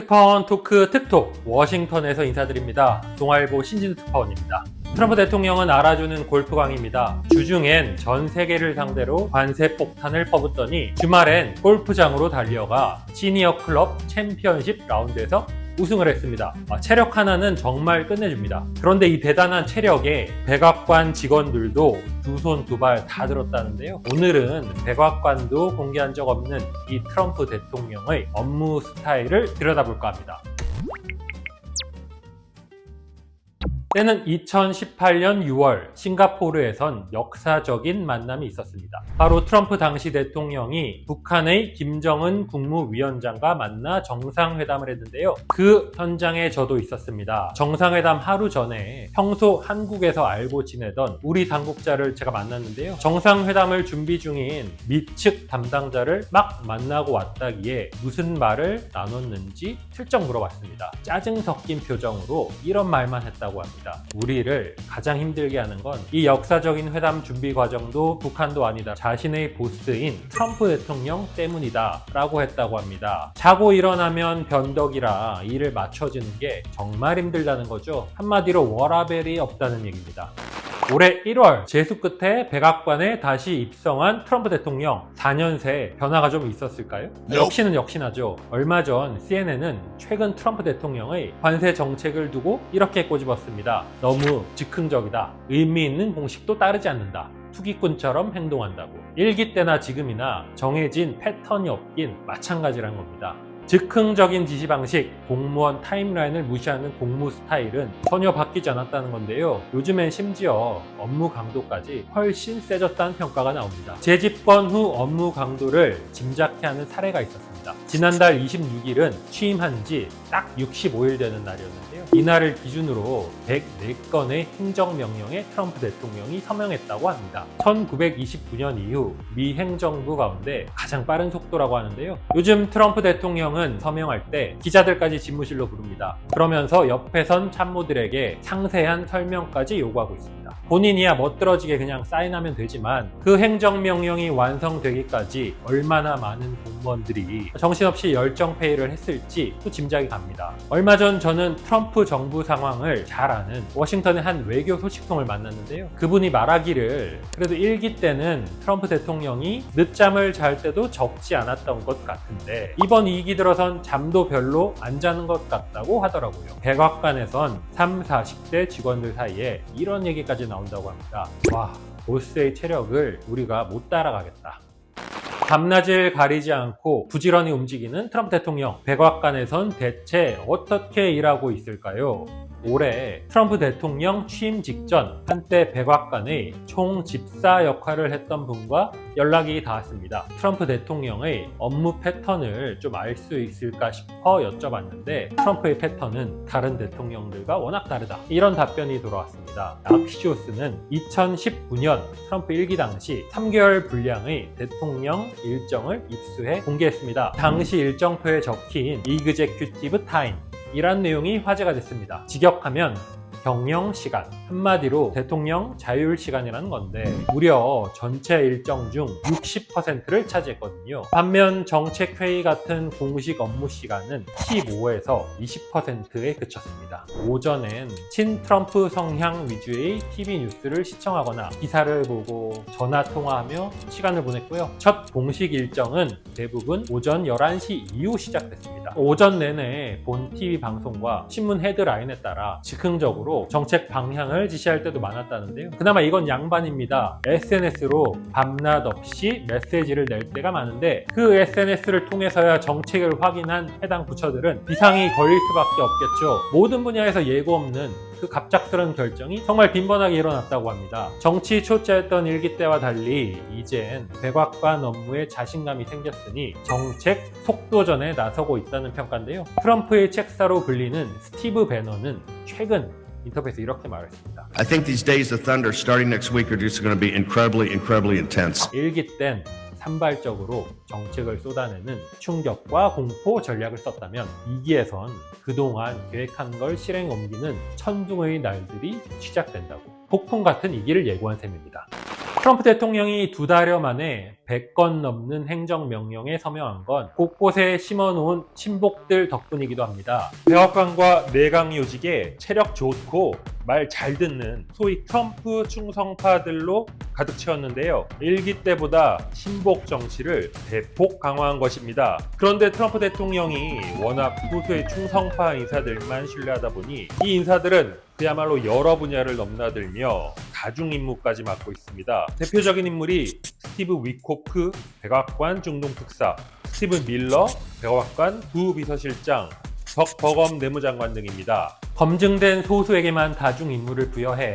특파원 토크 특톡 워싱턴에서 인사드립니다. 동아일보 신진우 특파원입니다. 트럼프 대통령은 알아주는 골프광입니다. 주중엔 전 세계를 상대로 관세 폭탄을 퍼붓더니 주말엔 골프장으로 달려가 시니어 클럽 챔피언십 라운드에서 우승을 했습니다. 체력 하나는 정말 끝내줍니다. 그런데 이 대단한 체력에 백악관 직원들도 두 손 두 발 다 들었다는데요. 오늘은 백악관도 공개한 적 없는 이 트럼프 대통령의 업무 스타일을 들여다볼까 합니다. 때는 2018년 6월 싱가포르에선 역사적인 만남이 있었습니다. 바로 트럼프 당시 대통령이 북한의 김정은 국무위원장과 만나 정상회담을 했는데요. 그 현장에 저도 있었습니다. 정상회담 하루 전에 평소 한국에서 알고 지내던 우리 당국자를 제가 만났는데요. 정상회담을 준비 중인 미측 담당자를 막 만나고 왔다기에 무슨 말을 나눴는지 슬쩍 물어봤습니다. 짜증 섞인 표정으로 이런 말만 했다고 합니다. 우리를 가장 힘들게 하는 건 이 역사적인 회담 준비 과정도 북한도 아니다. 자신의 보스인 트럼프 대통령 때문이다 라고 했다고 합니다. 자고 일어나면 변덕이라 일을 맞춰주는 게 정말 힘들다는 거죠. 한마디로 워라벨이 없다는 얘기입니다. 올해 1월 재수 끝에 백악관에 다시 입성한 트럼프 대통령 4년 새 변화가 좀 있었을까요? 역시는 역시나죠. 얼마 전 CNN은 최근 트럼프 대통령의 관세 정책을 두고 이렇게 꼬집었습니다. 너무 즉흥적이다. 의미 있는 공식도 따르지 않는다. 투기꾼처럼 행동한다고. 일기 때나 지금이나 정해진 패턴이 없긴 마찬가지라는 겁니다. 즉흥적인 지시 방식, 공무원 타임라인을 무시하는 공무 스타일은 전혀 바뀌지 않았다는 건데요. 요즘엔 심지어 업무 강도까지 훨씬 세졌다는 평가가 나옵니다. 재집권 후 업무 강도를 짐작케 하는 사례가 있었습니다. 지난달 26일은 취임한 지 딱 65일 되는 날이었는데요. 이날을 기준으로 104건의 행정명령에 트럼프 대통령이 서명했다고 합니다. 1929년 이후 미 행정부 가운데 가장 빠른 속도라고 하는데요. 요즘 트럼프 대통령은 서명할 때 기자들까지 집무실로 부릅니다. 그러면서 옆에 선 참모들에게 상세한 설명까지 요구하고 있습니다. 본인이야 멋들어지게 그냥 사인하면 되지만 그 행정명령이 완성되기까지 얼마나 많은 공무원들이 정신없이 열정페이를 했을지 또 짐작이 갑니다. 얼마 전 저는 트럼프 정부 상황을 잘 아는 워싱턴의 한 외교 소식통을 만났는데요. 그분이 말하기를 그래도 1기 때는 트럼프 대통령이 늦잠을 잘 때도 적지 않았던 것 같은데 이번 2기 들어선 잠도 별로 안 자는 것 같다고 하더라고요. 백악관에선 30, 40대 직원들 사이에 이런 얘기까지 나온다고 합니다. 와, 보스의 체력을 우리가 못 따라가겠다. 밤낮을 가리지 않고 부지런히 움직이는 트럼프 대통령. 백악관에선 대체 어떻게 일하고 있을까요? 올해 트럼프 대통령 취임 직전 한때 백악관의 총집사 역할을 했던 분과 연락이 닿았습니다. 트럼프 대통령의 업무 패턴을 좀 알 수 있을까 싶어 여쭤봤는데 트럼프의 패턴은 다른 대통령들과 워낙 다르다. 이런 답변이 돌아왔습니다. 악시오스는 2019년 트럼프 1기 당시 3개월 분량의 대통령 일정을 입수해 공개했습니다. 당시 일정표에 적힌 Executive Time 이란 내용이 화제가 됐습니다. 직역하면 경영 시간, 한마디로 대통령 자율 시간이라는 건데 무려 전체 일정 중 60%를 차지했거든요. 반면 정책회의 같은 공식 업무 시간은 15에서 20%에 그쳤습니다. 오전엔 친 트럼프 성향 위주의 TV 뉴스를 시청하거나 기사를 보고 전화 통화하며 시간을 보냈고요. 첫 공식 일정은 대부분 오전 11시 이후 시작됐습니다. 오전 내내 본 TV 방송과 신문 헤드라인에 따라 즉흥적으로 정책 방향을 지시할 때도 많았다는데요. 그나마 이건 양반입니다. SNS로 밤낮 없이 메시지를 낼 때가 많은데 그 SNS를 통해서야 정책을 확인한 해당 부처들은 비상이 걸릴 수밖에 없겠죠. 모든 분야에서 예고 없는 그 갑작스러운 결정이 정말 빈번하게 일어났다고 합니다. 정치 초짜였던 일기 때와 달리 이젠 백악관 업무에 자신감이 생겼으니 정책 속도전에 나서고 있다는 평가인데요. 트럼프의 책사로 불리는 스티브 배너는 최근 인터뷰에서 이렇게 말했습니다. I think these days of thunder starting next week are just going to be incredibly intense. 일기 땐 산발적으로 정책을 쏟아내는 충격과 공포 전략을 썼다면 2기에선 그동안 계획한 걸 실행에 옮기는 천둥의 날들이 시작된다고 폭풍 같은 2기를 예고한 셈입니다. 트럼프 대통령이 2달여 만에 100건 넘는 행정명령에 서명한 건 곳곳에 심어놓은 친복들 덕분이기도 합니다. 백악관과 내각 요직에 체력 좋고 말 잘 듣는 소위 트럼프 충성파들로 가득 채웠는데요. 일기 때보다 친복 정치를 대폭 강화한 것입니다. 그런데 트럼프 대통령이 워낙 소수의 충성파 인사들만 신뢰하다 보니 이 인사들은 그야말로 여러 분야를 넘나들며 다중 임무까지 맡고 있습니다. 대표적인 인물이 스티브 위코프 백악관 중동특사, 스티븐 밀러 백악관 부비서실장, 덕 버검 내무장관 등입니다. 검증된 소수에게만 다중 임무를 부여해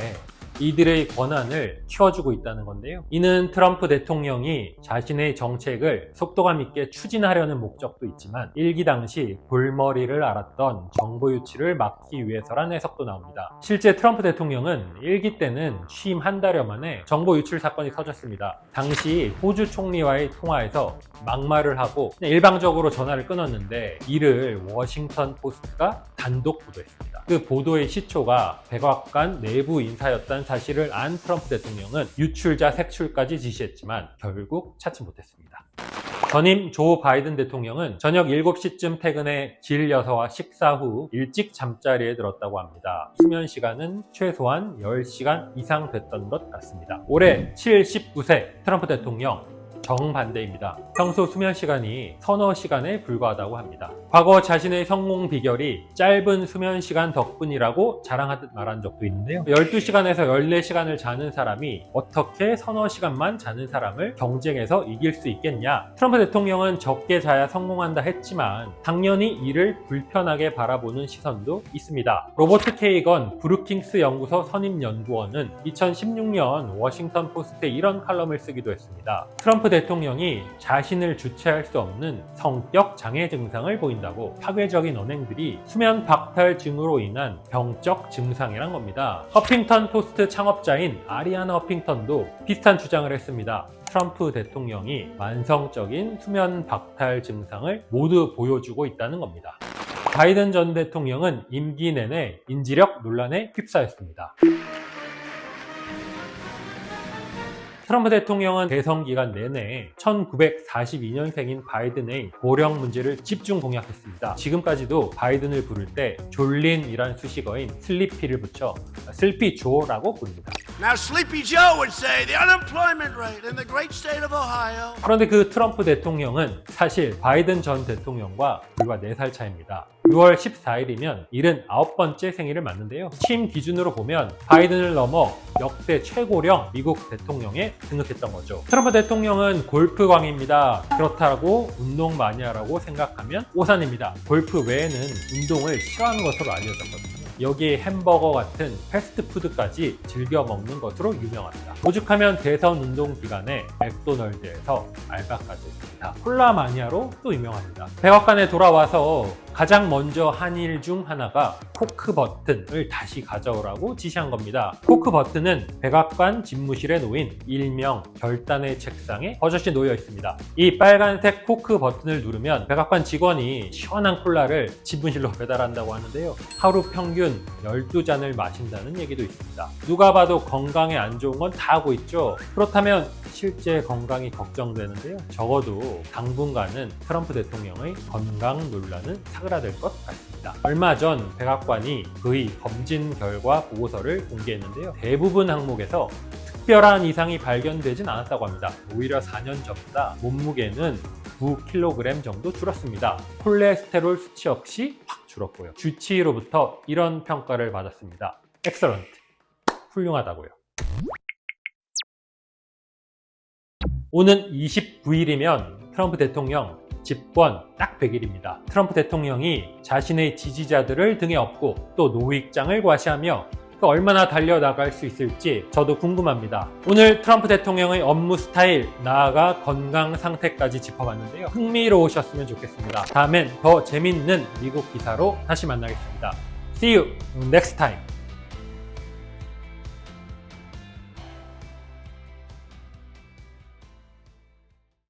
이들의 권한을 키워주고 있다는 건데요. 이는 트럼프 대통령이 자신의 정책을 속도감 있게 추진하려는 목적도 있지만 일기 당시 골머리를 앓았던 정보 유출을 막기 위해서란 해석도 나옵니다. 실제 트럼프 대통령은 일기 때는 취임 한 달여 만에 정보 유출 사건이 터졌습니다. 당시 호주 총리와의 통화에서 막말을 하고 일방적으로 전화를 끊었는데 이를 워싱턴 포스트가 단독 보도했습니다. 그 보도의 시초가 백악관 내부 인사였다는 사실을 안 트럼프 대통령은 유출자 색출까지 지시했지만 결국 찾지 못했습니다. 전임 조 바이든 대통령은 저녁 7시쯤 퇴근해 질 여사와 식사 후 일찍 잠자리에 들었다고 합니다. 수면 시간은 최소한 10시간 이상 됐던 것 같습니다. 올해 79세 트럼프 대통령 정반대입니다. 평소 수면 시간이 서너 시간에 불과하다고 합니다. 과거 자신의 성공 비결이 짧은 수면 시간 덕분이라고 자랑하듯 말한 적도 있는데요. 12시간에서 14시간을 자는 사람이 어떻게 서너 시간만 자는 사람을 경쟁에서 이길 수 있겠냐? 트럼프 대통령은 적게 자야 성공한다 했지만 당연히 이를 불편하게 바라보는 시선도 있습니다. 로버트 케이건 브루킹스 연구소 선임 연구원은 2016년 워싱턴 포스트에 이런 칼럼을 쓰기도 했습니다. 트럼프 대통령이 자신을 주체할 수 없는 성격 장애 증상을 보인다고. 파괴적인 언행들이 수면 박탈 증으로 인한 병적 증상이란 겁니다. 허핑턴 토스트 창업자인 아리아나 허핑턴도 비슷한 주장을 했습니다. 트럼프 대통령이 만성적인 수면 박탈 증상을 모두 보여주고 있다는 겁니다. 바이든 전 대통령은 임기 내내 인지력 논란에 휩싸였습니다. 트럼프 대통령은 대선 기간 내내 1942년생인 바이든의 고령 문제를 집중 공약했습니다. 지금까지도 바이든을 부를 때 졸린이란 수식어인 슬리피를 붙여 슬피조라고 부릅니다. Now Sleepy Joe would say the unemployment rate in the great state of Ohio. 그런데 그 트럼프 대통령은 사실 바이든 전 대통령과 불과 4살 차이입니다. 6월 14일이면 79번째 생일을 맞는데요. 취임 기준으로 보면 바이든을 넘어 역대 최고령 미국 대통령에 등극했던 거죠. 트럼프 대통령은 골프광입니다. 그렇다고 운동 많이 하라고 생각하면 오산입니다. 골프 외에는 운동을 싫어하는 것으로 알려졌거든요. 여기에 햄버거 같은 패스트푸드까지 즐겨 먹는 것으로 유명합니다. 오죽하면 대선 운동 기간에 맥도널드에서 알바까지 했습니다. 콜라 마니아로 또 유명합니다. 백악관에 돌아와서 가장 먼저 한 일 중 하나가 코크 버튼을 다시 가져오라고 지시한 겁니다. 코크 버튼은 백악관 집무실에 놓인 일명 별단의 책상에 버젓이 놓여 있습니다. 이 빨간색 코크 버튼을 누르면 백악관 직원이 시원한 콜라를 집무실로 배달한다고 하는데요. 하루 평균 12잔을 마신다는 얘기도 있습니다. 누가 봐도 건강에 안 좋은 건 다 하고 있죠. 그렇다면 실제 건강이 걱정되는데요. 적어도 당분간은 트럼프 대통령의 건강 논란은 사그라들 것 같습니다. 얼마 전 백악관이 그의 검진 결과 보고서를 공개했는데요. 대부분 항목에서 특별한 이상이 발견되진 않았다고 합니다. 오히려 4년 전보다 몸무게는 9kg 정도 줄었습니다. 콜레스테롤 수치 역시 확 줄었고요. 주치의로부터 이런 평가를 받았습니다. Excellent. 훌륭하다고요. 오는 29일이면 트럼프 대통령 집권 딱 100일입니다. 트럼프 대통령이 자신의 지지자들을 등에 업고 또 노익장을 과시하며 또 얼마나 달려나갈 수 있을지 저도 궁금합니다. 오늘 트럼프 대통령의 업무 스타일, 나아가 건강 상태까지 짚어봤는데요. 흥미로우셨으면 좋겠습니다. 다음엔 더 재밌는 미국 기사로 다시 만나겠습니다. See you next time.